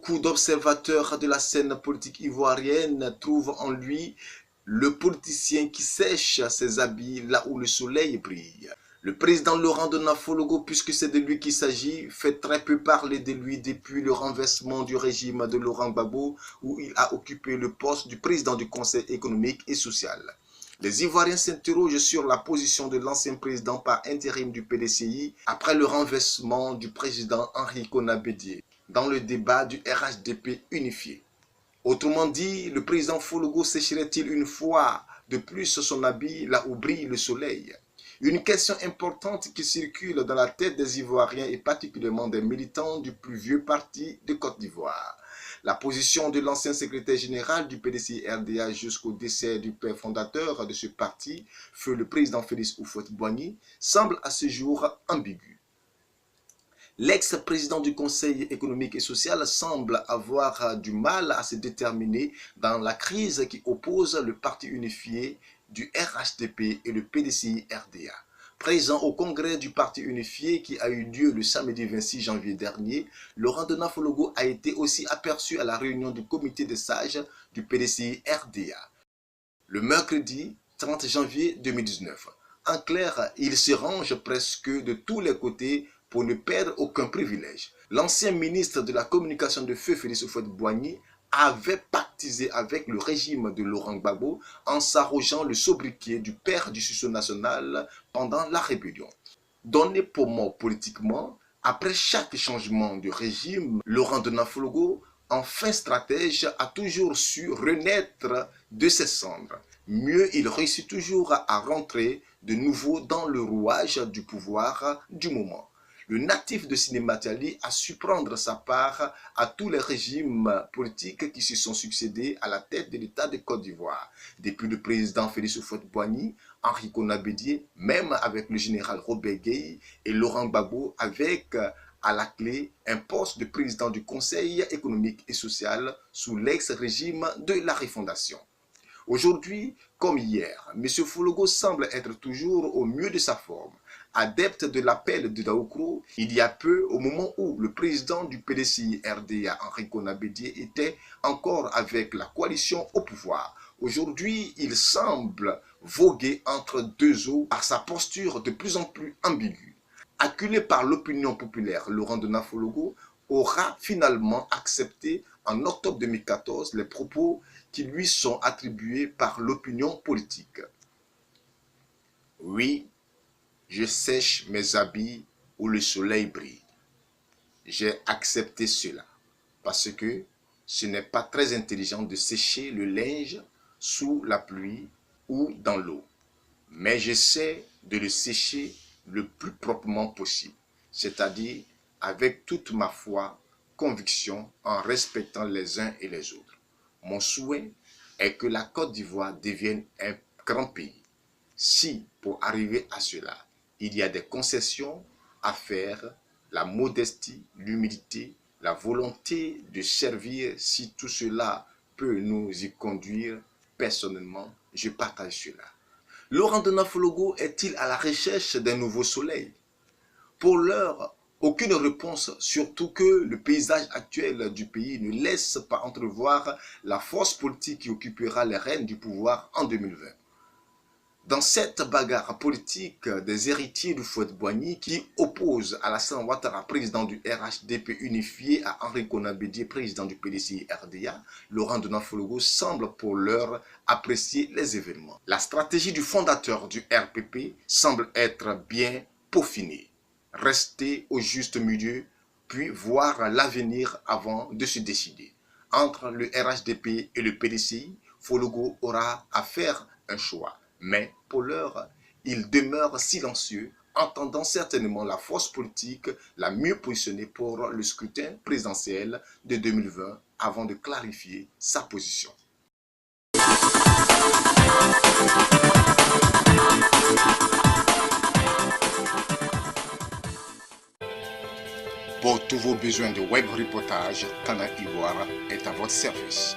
Beaucoup d'observateurs de la scène politique ivoirienne trouvent en lui le politicien qui sèche ses habits là où le soleil brille. Le président Laurent Donafologo, puisque c'est de lui qu'il s'agit, fait très peu parler de lui depuis le renversement du régime de Laurent Gbagbo, où il a occupé le poste du président du Conseil économique et social. Les Ivoiriens s'interrogent sur la position de l'ancien président par intérim du PDCI après le renversement du président Henri Konan Bédié dans le débat du RHDP unifié. Autrement dit, le président Fologo sécherait-il une fois de plus son habit là où brille le soleil? Une question importante qui circule dans la tête des Ivoiriens et particulièrement des militants du plus vieux parti de Côte d'Ivoire. La position de l'ancien secrétaire général du PDCI-RDA jusqu'au décès du père fondateur de ce parti, feu le président Félix Houphouët-Boigny, semble à ce jour ambiguë. L'ex-président du Conseil économique et social semble avoir du mal à se déterminer dans la crise qui oppose le parti unifié du RHDP et le PDCI-RDA. Présent au congrès du parti unifié qui a eu lieu le samedi 26 janvier dernier, Laurent Donafologo a été aussi aperçu à la réunion du comité des sages du PDCI-RDA le mercredi 30 janvier 2019. En clair, il se range presque de tous les côtés pour ne perdre aucun privilège. L'ancien ministre de la communication de feu Félix Houphouët-Boigny avait pactisé avec le régime de Laurent Gbagbo en s'arrogeant le sobriquet du père du sursaut national pendant la rébellion. Donné pour mort politiquement, après chaque changement de régime, Laurent Donafologo, en fin stratège, a toujours su renaître de ses cendres. Mieux, il réussit toujours à rentrer de nouveau dans le rouage du pouvoir du moment. Le natif de Sénématali a su prendre sa part à tous les régimes politiques qui se sont succédés à la tête de l'État de Côte d'Ivoire. Depuis le président Félix Houphouët-Boigny, Henri Konan Bédié, même avec le général Robert Gueye et Laurent Gbagbo avec à la clé un poste de président du Conseil économique et social sous l'ex-régime de la refondation. Aujourd'hui, comme hier, M. Fologo semble être toujours au mieux de sa forme. Adepte de l'appel de Daoukro, il y a peu, au moment où le président du PDCI-RDA, Henri Konan Bédié, était encore avec la coalition au pouvoir. Aujourd'hui, il semble voguer entre deux eaux par sa posture de plus en plus ambiguë. Acculé par l'opinion populaire, Laurent Donafologo aura finalement accepté en octobre 2014 les propos qui lui sont attribués par l'opinion politique. Oui, je sèche mes habits où le soleil brille. J'ai accepté cela parce que ce n'est pas très intelligent de sécher le linge sous la pluie ou dans l'eau. Mais j'essaie de le sécher le plus proprement possible, c'est-à-dire avec toute ma foi, conviction, en respectant les uns et les autres. Mon souhait est que la Côte d'Ivoire devienne un grand pays. Si, pour arriver à cela, il y a des concessions à faire, la modestie, l'humilité, la volonté de servir, si tout cela peut nous y conduire, personnellement, je partage cela. Laurent Donafologo est-il à la recherche d'un nouveau soleil? Pour l'heure, aucune réponse, surtout que le paysage actuel du pays ne laisse pas entrevoir la force politique qui occupera les rênes du pouvoir en 2020. Dans cette bagarre politique des héritiers du Houphouët-Boigny qui oppose Alassane Ouattara, président du RHDP unifié, à Henri Konan Bédié, président du PDCI-RDA, Laurent Donafologo semble pour l'heure apprécier les événements. La stratégie du fondateur du RPP semble être bien peaufinée. Rester au juste milieu, puis voir l'avenir avant de se décider. Entre le RHDP et le PDCI, Fologo aura à faire un choix. Mais pour l'heure, il demeure silencieux, entendant certainement la force politique la mieux positionnée pour le scrutin présidentiel de 2020 avant de clarifier sa position. Pour tous vos besoins de web reportage, Canal Ivoire est à votre service.